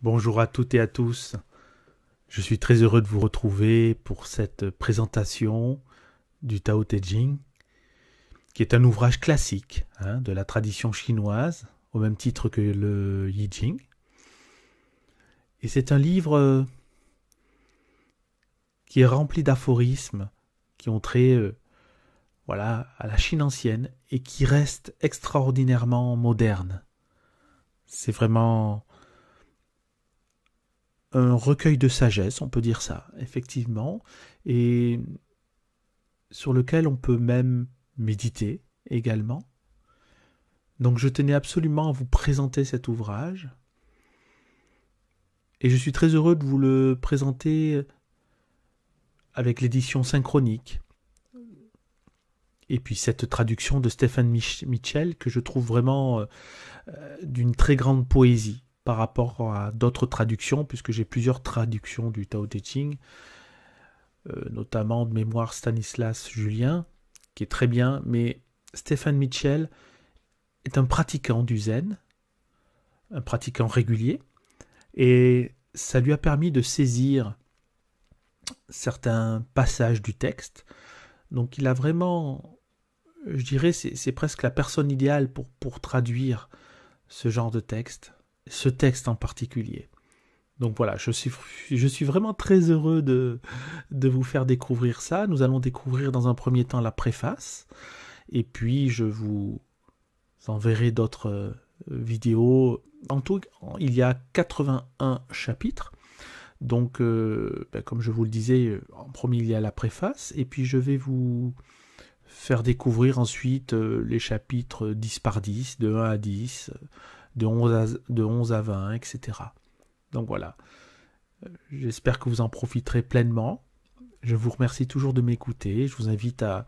Bonjour à toutes et à tous. Je suis très heureux de vous retrouver pour cette présentation du Tao Te Ching, qui est un ouvrage classique de la tradition chinoise, au même titre que le I Ching. Et c'est un livre qui est rempli d'aphorismes qui ont trait à la Chine ancienne et qui reste extraordinairement moderne. C'est vraiment un recueil de sagesse, on peut dire ça, effectivement, et sur lequel on peut même méditer également. Donc je tenais absolument à vous présenter cet ouvrage, et je suis très heureux de vous le présenter avec l'édition synchronique, et puis cette traduction de Stephen Mitchell que je trouve vraiment d'une très grande poésie par rapport à d'autres traductions, puisque j'ai plusieurs traductions du Tao Te Ching, notamment de mémoire Stanislas Julien, qui est très bien, mais Stephen Mitchell est un pratiquant du zen, un pratiquant régulier, et ça lui a permis de saisir certains passages du texte. Donc il a vraiment, je dirais, c'est presque la personne idéale pour traduire ce genre de texte, ce texte en particulier. Donc voilà, je suis vraiment très heureux de vous faire découvrir ça. Nous allons découvrir dans un premier temps la préface, et puis je vous enverrai d'autres vidéos. En tout, il y a 81 chapitres. Donc, comme je vous le disais, en premier il y a la préface, et puis je vais vous faire découvrir ensuite les chapitres 10 par 10, de 1 à 10, de 11 à 20, etc. Donc voilà, j'espère que vous en profiterez pleinement. Je vous remercie toujours de m'écouter. Je vous invite à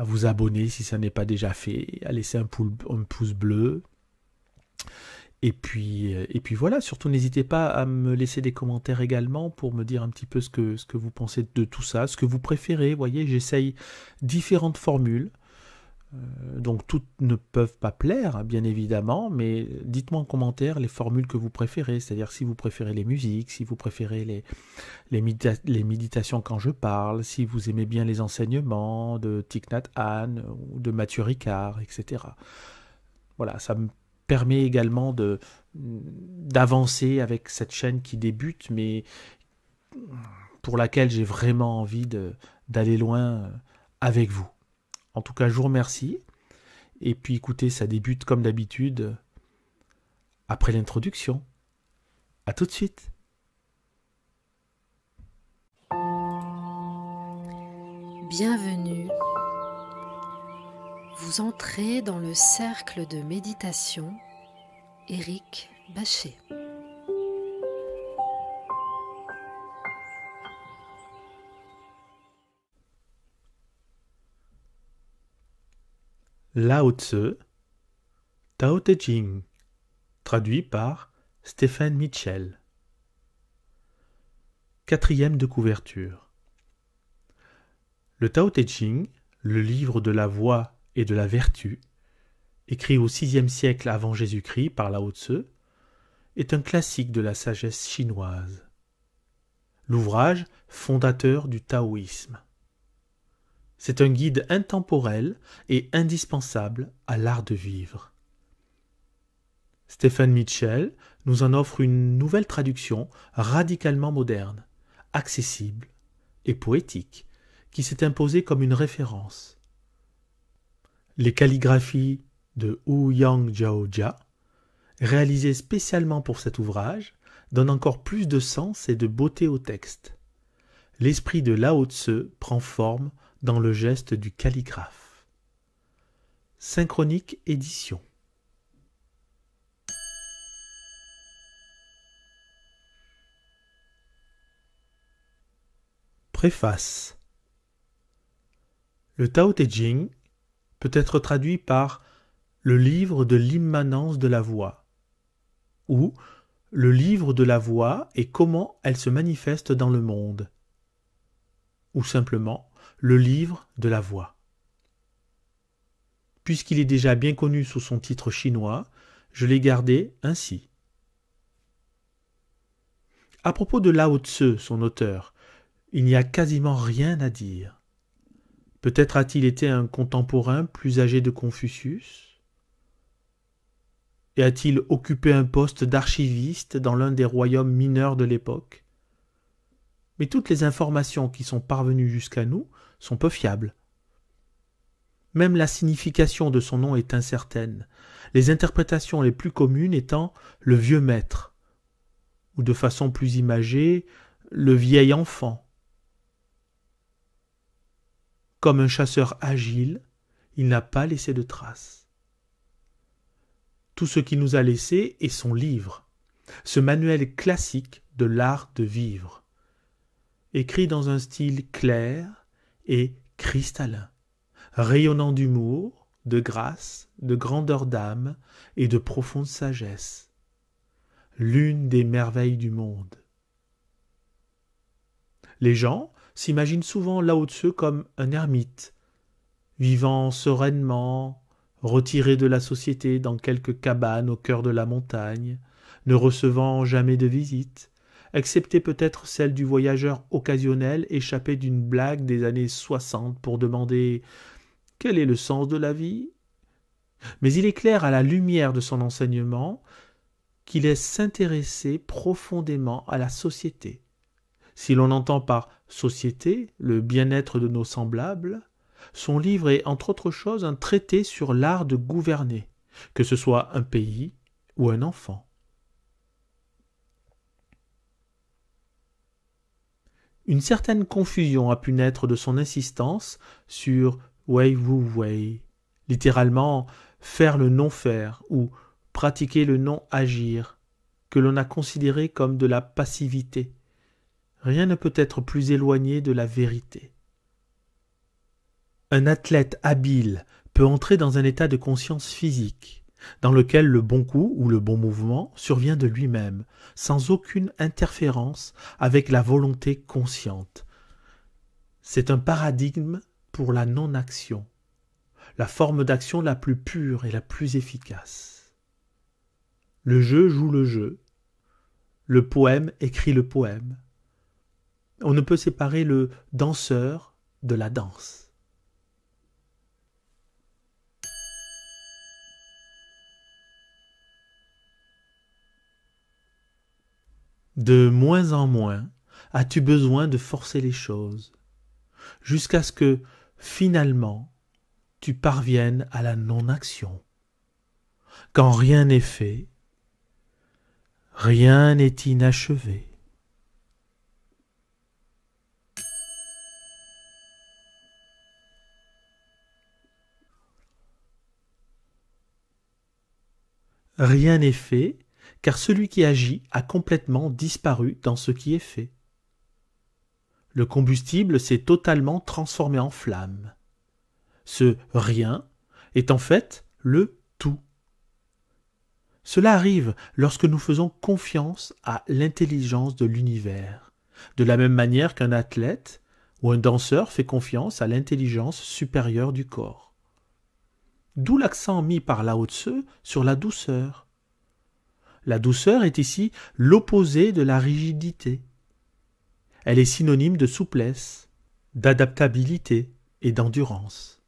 vous abonner si ça n'est pas déjà fait, à laisser un pouce bleu. Et puis voilà, surtout n'hésitez pas à me laisser des commentaires également pour me dire un petit peu ce que vous pensez de tout ça, ce que vous préférez. Vous voyez, j'essaye différentes formules. Donc toutes ne peuvent pas plaire, bien évidemment, mais dites-moi en commentaire les formules que vous préférez, c'est-à-dire si vous préférez les musiques, si vous préférez les méditations quand je parle, si vous aimez bien les enseignements de Thich Nhat Hanh ou de Matthieu Ricard, etc. Voilà, ça me permet également d'avancer avec cette chaîne qui débute, mais pour laquelle j'ai vraiment envie d'aller loin avec vous. En tout cas, je vous remercie. Et puis écoutez, ça débute comme d'habitude après l'introduction. À tout de suite. Bienvenue. Vous entrez dans le cercle de méditation Éric Bachet. Lao Tse, Tao Te Ching, traduit par Stephen Mitchell. 4e de couverture. Le Tao Te Ching, le livre de la voie et de la vertu, écrit au VIe siècle avant Jésus-Christ par Lao Tse, est un classique de la sagesse chinoise. L'ouvrage fondateur du taoïsme. C'est un guide intemporel et indispensable à l'art de vivre. Stephen Mitchell nous en offre une nouvelle traduction radicalement moderne, accessible et poétique, qui s'est imposée comme une référence. Les calligraphies de Ouyang Zhaojia, réalisées spécialement pour cet ouvrage, donnent encore plus de sens et de beauté au texte. L'esprit de Lao Tse prend forme dans le geste du calligraphe. Synchronique édition. Préface. Le Tao Te Ching peut être traduit par le livre de l'immanence de la voix ou le livre de la voix et comment elle se manifeste dans le monde, ou simplement le livre de la voix. Puisqu'il est déjà bien connu sous son titre chinois, je l'ai gardé ainsi. À propos de Lao Tse, son auteur, il n'y a quasiment rien à dire. Peut-être a-t-il été un contemporain plus âgé de Confucius? Et a-t-il occupé un poste d'archiviste dans l'un des royaumes mineurs de l'époque? Mais toutes les informations qui sont parvenues jusqu'à nous sont peu fiables. Même la signification de son nom est incertaine, les interprétations les plus communes étant le vieux maître, ou de façon plus imagée, le vieil enfant. Comme un chasseur agile, il n'a pas laissé de traces. Tout ce qu'il nous a laissé est son livre, ce manuel classique de l'art de vivre, écrit dans un style clair et cristallin, rayonnant d'humour, de grâce, de grandeur d'âme et de profonde sagesse. L'une des merveilles du monde. Les gens s'imaginent souvent Lao Tse comme un ermite, vivant sereinement, retiré de la société dans quelque cabane au cœur de la montagne, ne recevant jamais de visites, excepté peut-être celle du voyageur occasionnel échappé d'une blague des années 60 pour demander « Quel est le sens de la vie ?» Mais il est clair à la lumière de son enseignement qu'il laisse s'intéresser profondément à la société. Si l'on entend par « société » le bien-être de nos semblables, son livre est entre autres choses un traité sur l'art de gouverner, que ce soit un pays ou un enfant. Une certaine confusion a pu naître de son insistance sur « wei wu wei », littéralement « faire le non-faire » ou pratiquer le non-agir, que l'on a considéré comme de la passivité. Rien ne peut être plus éloigné de la vérité. Un athlète habile peut entrer dans un état de conscience physique, dans lequel le bon coup ou le bon mouvement survient de lui-même, sans aucune interférence avec la volonté consciente. C'est un paradigme pour la non-action, la forme d'action la plus pure et la plus efficace. Le jeu joue le jeu. Le poème écrit le poème. On ne peut séparer le danseur de la danse. De moins en moins as-tu besoin de forcer les choses, jusqu'à ce que, finalement, tu parviennes à la non-action. Quand rien n'est fait, rien n'est inachevé. Rien n'est fait, car celui qui agit a complètement disparu dans ce qui est fait. Le combustible s'est totalement transformé en flamme. Ce rien est en fait le tout. Cela arrive lorsque nous faisons confiance à l'intelligence de l'univers, de la même manière qu'un athlète ou un danseur fait confiance à l'intelligence supérieure du corps. D'où l'accent mis par Lao Tse sur la douceur. La douceur est ici l'opposé de la rigidité. Elle est synonyme de souplesse, d'adaptabilité et d'endurance.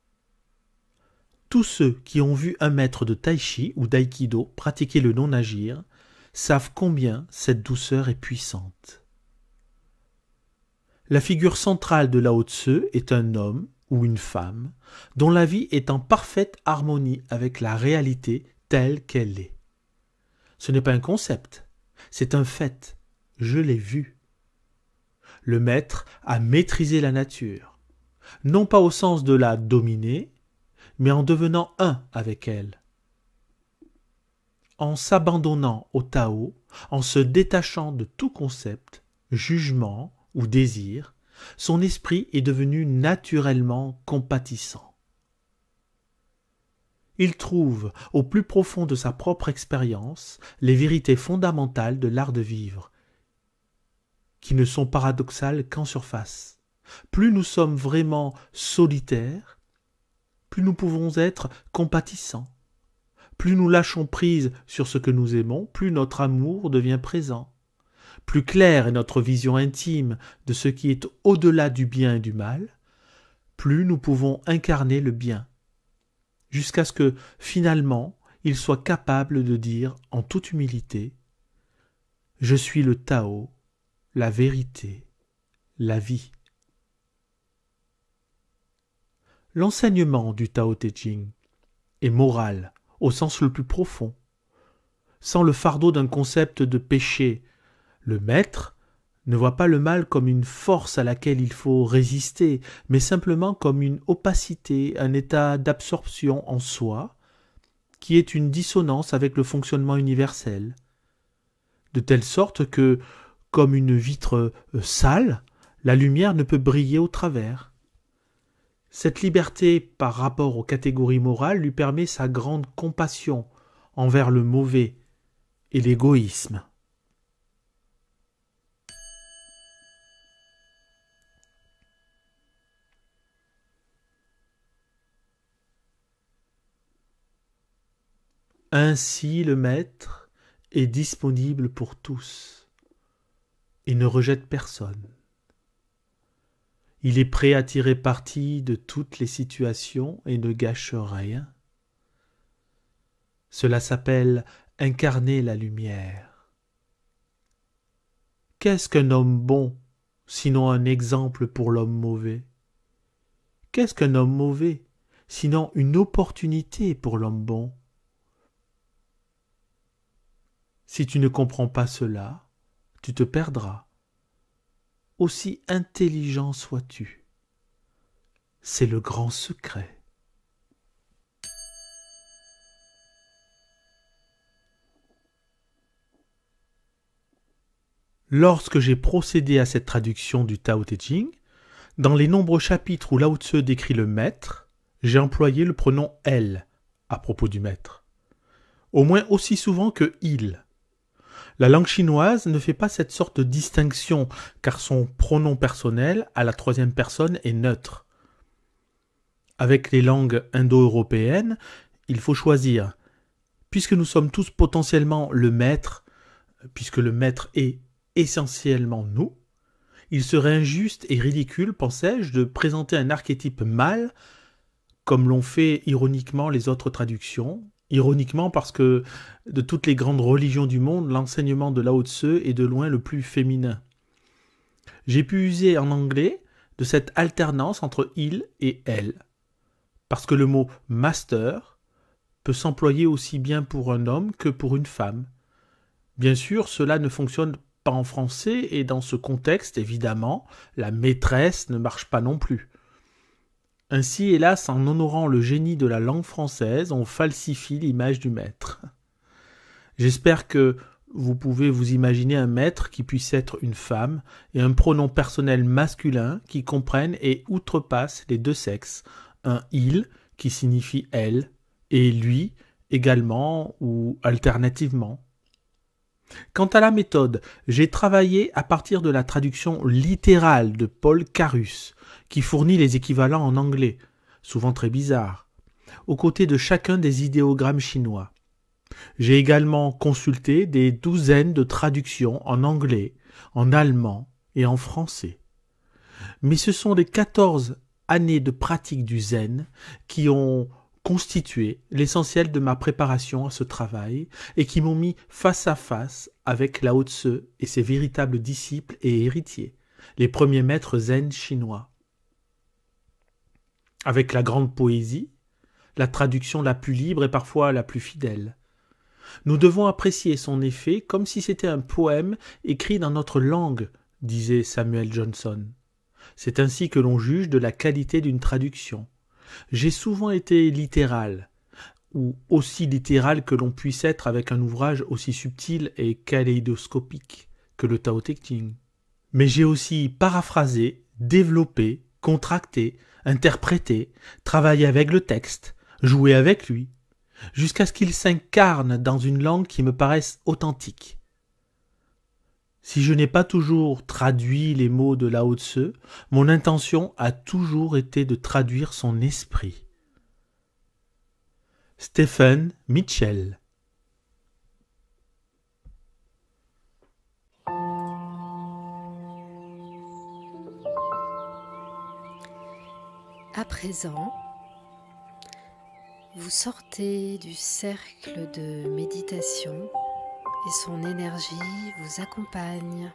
Tous ceux qui ont vu un maître de tai chi ou d'aïkido pratiquer le non-agir savent combien cette douceur est puissante. La figure centrale de Lao Tse est un homme ou une femme dont la vie est en parfaite harmonie avec la réalité telle qu'elle est. Ce n'est pas un concept, c'est un fait, je l'ai vu. Le maître a maîtrisé la nature, non pas au sens de la dominer, mais en devenant un avec elle. En s'abandonnant au Tao, en se détachant de tout concept, jugement ou désir, son esprit est devenu naturellement compatissant. Il trouve, au plus profond de sa propre expérience, les vérités fondamentales de l'art de vivre, qui ne sont paradoxales qu'en surface. Plus nous sommes vraiment solitaires, plus nous pouvons être compatissants. Plus nous lâchons prise sur ce que nous aimons, plus notre amour devient présent. plus claire est notre vision intime de ce qui est au-delà du bien et du mal, plus nous pouvons incarner le bien, jusqu'à ce que, finalement, il soit capable de dire en toute humilité « Je suis le Tao, la vérité, la vie ». L'enseignement du Tao Te Ching est moral au sens le plus profond. Sans le fardeau d'un concept de péché, le maître ne voit pas le mal comme une force à laquelle il faut résister, mais simplement comme une opacité, un état d'absorption en soi, qui est une dissonance avec le fonctionnement universel. De telle sorte que, comme une vitre sale, la lumière ne peut briller au travers. Cette liberté par rapport aux catégories morales lui permet sa grande compassion envers le mauvais et l'égoïsme. Ainsi le maître est disponible pour tous et ne rejette personne. Il est prêt à tirer parti de toutes les situations et ne gâche rien. Cela s'appelle incarner la lumière. Qu'est-ce qu'un homme bon, sinon un exemple pour l'homme mauvais? Qu'est-ce qu'un homme mauvais, sinon une opportunité pour l'homme bon? Si tu ne comprends pas cela, tu te perdras. Aussi intelligent sois-tu. C'est le grand secret. Lorsque j'ai procédé à cette traduction du Tao Te Ching, dans les nombreux chapitres où Lao Tzu décrit le maître, j'ai employé le pronom « elle » à propos du maître, au moins aussi souvent que « il ». La langue chinoise ne fait pas cette sorte de distinction, car son pronom personnel à la troisième personne est neutre. Avec les langues indo-européennes, il faut choisir. Puisque nous sommes tous potentiellement le maître, puisque le maître est essentiellement nous, il serait injuste et ridicule, pensais-je, de présenter un archétype mâle, comme l'ont fait ironiquement les autres traductions. Ironiquement parce que de toutes les grandes religions du monde, l'enseignement de Lao Tzu est de loin le plus féminin. J'ai pu user en anglais de cette alternance entre il et elle, parce que le mot master peut s'employer aussi bien pour un homme que pour une femme. Bien sûr, cela ne fonctionne pas en français et dans ce contexte, évidemment, la maîtresse ne marche pas non plus. Ainsi, hélas, en honorant le génie de la langue française, on falsifie l'image du maître. J'espère que vous pouvez vous imaginer un maître qui puisse être une femme et un pronom personnel masculin qui comprenne et outrepasse les deux sexes, un « il » qui signifie « elle » et « lui » également ou alternativement. Quant à la méthode, j'ai travaillé à partir de la traduction littérale de Paul Carus, qui fournit les équivalents en anglais, souvent très bizarres, aux côtés de chacun des idéogrammes chinois. J'ai également consulté des douzaines de traductions en anglais, en allemand et en français. Mais ce sont les 14 années de pratique du zen qui ont constitué l'essentiel de ma préparation à ce travail et qui m'ont mis face à face avec Lao Tzu et ses véritables disciples et héritiers, les premiers maîtres zen chinois. Avec la grande poésie, la traduction la plus libre et parfois la plus fidèle. Nous devons apprécier son effet comme si c'était un poème écrit dans notre langue, disait Samuel Johnson. C'est ainsi que l'on juge de la qualité d'une traduction. J'ai souvent été littéral, ou aussi littéral que l'on puisse être avec un ouvrage aussi subtil et kaléidoscopique que le Tao Te Ching. Mais j'ai aussi paraphrasé, développé, contracté, interprété, travaillé avec le texte, joué avec lui, jusqu'à ce qu'il s'incarne dans une langue qui me paraisse authentique. Si je n'ai pas toujours traduit les mots de Lao Tzu, mon intention a toujours été de traduire son esprit. Stephen Mitchell. À présent, vous sortez du cercle de méditation et son énergie vous accompagne.